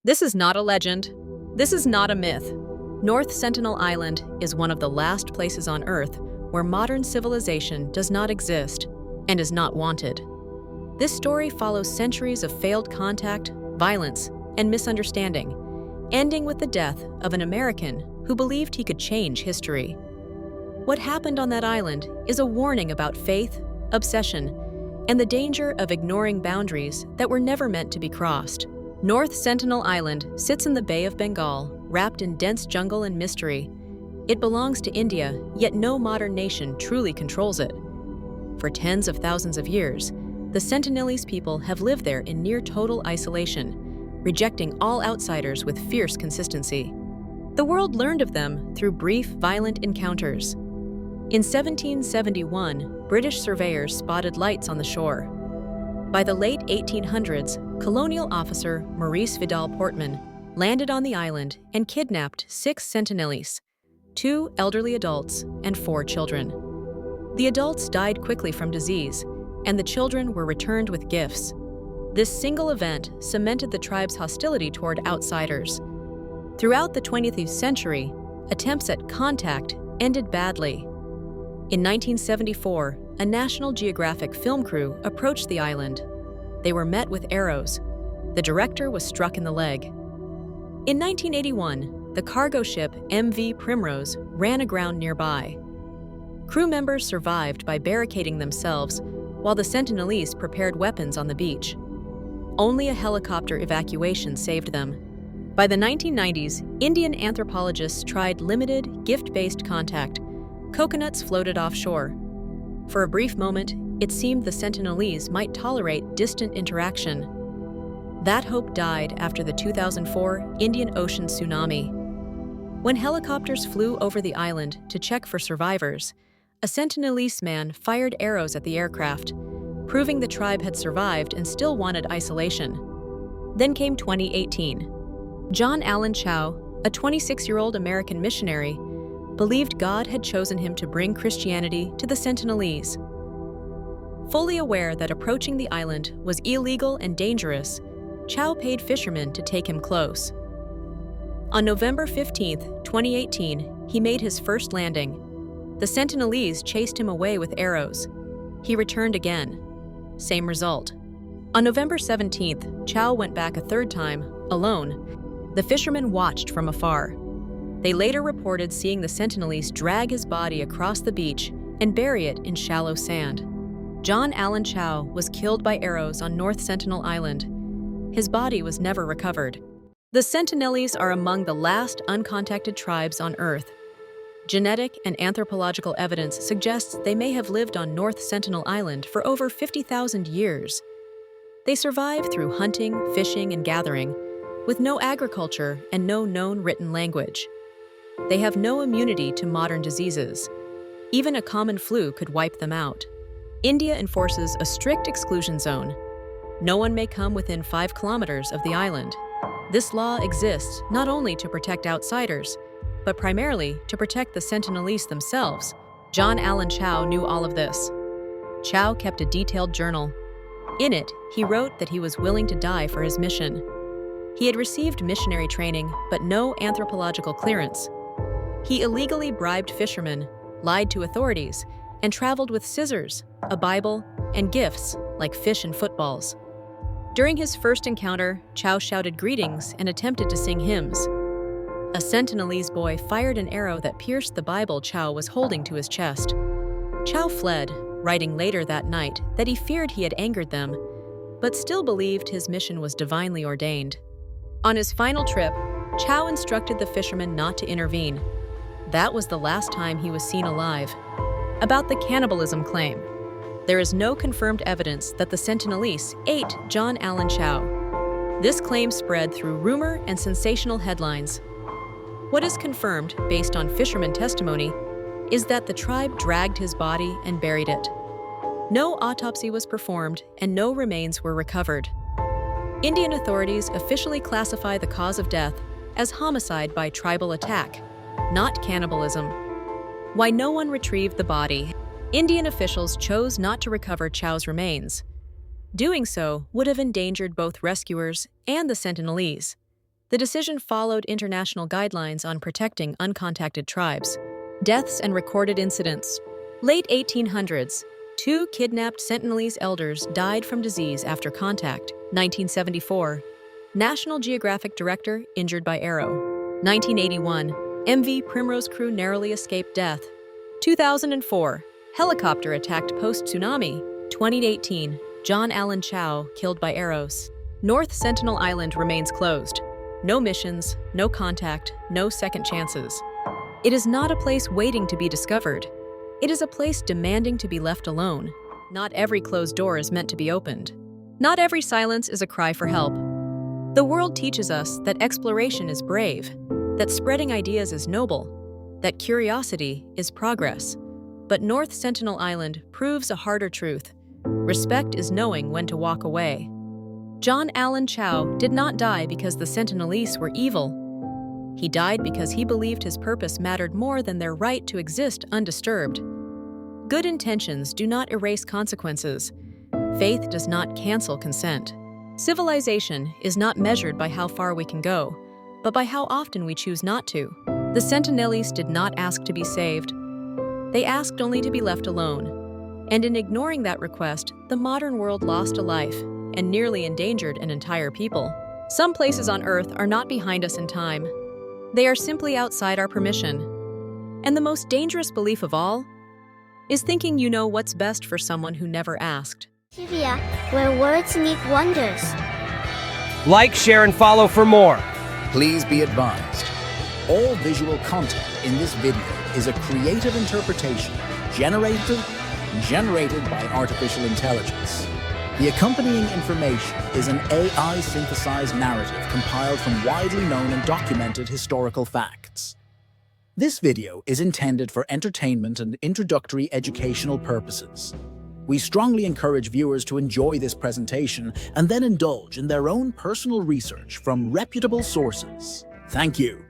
This is not a legend. This is not a myth. North Sentinel Island is one of the last places on Earth where modern civilization does not exist and is not wanted. This story follows centuries of failed contact, violence, and misunderstanding, ending with the death of an American who believed he could change history. What happened on that island is a warning about faith, obsession, and the danger of ignoring boundaries that were never meant to be crossed. North Sentinel Island sits in the Bay of Bengal, wrapped in dense jungle and mystery. It belongs to India, yet no modern nation truly controls it. For tens of thousands of years, the Sentinelese people have lived there in near total isolation, rejecting all outsiders with fierce consistency. The world learned of them through brief, violent encounters. In 1771, British surveyors spotted lights on the shore. By the late 1800s, colonial officer Maurice Vidal Portman landed on the island and kidnapped 6 Sentinelese, 2 elderly adults and 4 children. The adults died quickly from disease, and the children were returned with gifts. This single event cemented the tribe's hostility toward outsiders. Throughout the 20th century, attempts at contact ended badly. In 1974, a National Geographic film crew approached the island. They were met with arrows. The director was struck in the leg. In 1981, the cargo ship MV Primrose ran aground nearby. Crew members survived by barricading themselves while the Sentinelese prepared weapons on the beach. Only a helicopter evacuation saved them. By the 1990s, Indian anthropologists tried limited, gift-based contact. Coconuts floated offshore. For a brief moment, it seemed the Sentinelese might tolerate distant interaction. That hope died after the 2004 Indian Ocean tsunami. When helicopters flew over the island to check for survivors, a Sentinelese man fired arrows at the aircraft, proving the tribe had survived and still wanted isolation. Then came 2018. John Allen Chau, a 26-year-old American missionary, believed God had chosen him to bring Christianity to the Sentinelese. Fully aware that approaching the island was illegal and dangerous, Chau paid fishermen to take him close. On November 15, 2018, he made his first landing. The Sentinelese chased him away with arrows. He returned again. Same result. On November 17th, Chau went back a third time, alone. The fishermen watched from afar. They later reported seeing the Sentinelese drag his body across the beach and bury it in shallow sand. John Allen Chau was killed by arrows on North Sentinel Island. His body was never recovered. The Sentinelese are among the last uncontacted tribes on Earth. Genetic and anthropological evidence suggests they may have lived on North Sentinel Island for over 50,000 years. They survived through hunting, fishing, and gathering, with no agriculture and no known written language. They have no immunity to modern diseases. Even a common flu could wipe them out. India enforces a strict exclusion zone. No one may come within 5 kilometers of the island. This law exists not only to protect outsiders, but primarily to protect the Sentinelese themselves. John Allen Chau knew all of this. Chau kept a detailed journal. In it, he wrote that he was willing to die for his mission. He had received missionary training, but no anthropological clearance. He illegally bribed fishermen, lied to authorities, and traveled with scissors, a Bible, and gifts like fish and footballs. During his first encounter, Chau shouted greetings and attempted to sing hymns. A Sentinelese boy fired an arrow that pierced the Bible Chau was holding to his chest. Chau fled, writing later that night that he feared he had angered them, but still believed his mission was divinely ordained. On his final trip, Chau instructed the fishermen not to intervene. That was the last time he was seen alive. About the cannibalism claim. There is no confirmed evidence that the Sentinelese ate John Allen Chau. This claim spread through rumor and sensational headlines. What is confirmed, based on fisherman testimony, is that the tribe dragged his body and buried it. No autopsy was performed and no remains were recovered. Indian authorities officially classify the cause of death as homicide by tribal attack, not cannibalism. Why no one retrieved the body? Indian officials chose not to recover Chau's remains. Doing so would have endangered both rescuers and the Sentinelese. The decision followed international guidelines on protecting uncontacted tribes. Deaths and recorded incidents. Late 1800s, 2 kidnapped Sentinelese elders died from disease after contact. 1974. National Geographic director injured by arrow. 1981. MV Primrose crew narrowly escaped death. 2004. Helicopter attacked post-tsunami. 2018. John Allen Chow killed by arrows. North Sentinel Island remains closed. No missions, no contact, no second chances. It is not a place waiting to be discovered. It is a place demanding to be left alone. Not every closed door is meant to be opened. Not every silence is a cry for help. The world teaches us that exploration is brave, that spreading ideas is noble, that curiosity is progress. But North Sentinel Island proves a harder truth. Respect is knowing when to walk away. John Allen Chow did not die because the Sentinelese were evil. He died because he believed his purpose mattered more than their right to exist undisturbed. Good intentions do not erase consequences. Faith does not cancel consent. Civilization is not measured by how far we can go, but by how often we choose not to. The Sentinelese did not ask to be saved. They asked only to be left alone. And in ignoring that request, the modern world lost a life and nearly endangered an entire people. Some places on Earth are not behind us in time. They are simply outside our permission. And the most dangerous belief of all is thinking you know what's best for someone who never asked. Trivia, where words meet wonders. Like, share, and follow for more. Please be advised, all visual content in this video is a creative interpretation generated by artificial intelligence. The accompanying information is an AI-synthesized narrative compiled from widely known and documented historical facts. This video is intended for entertainment and introductory educational purposes. We strongly encourage viewers to enjoy this presentation and then indulge in their own personal research from reputable sources. Thank you.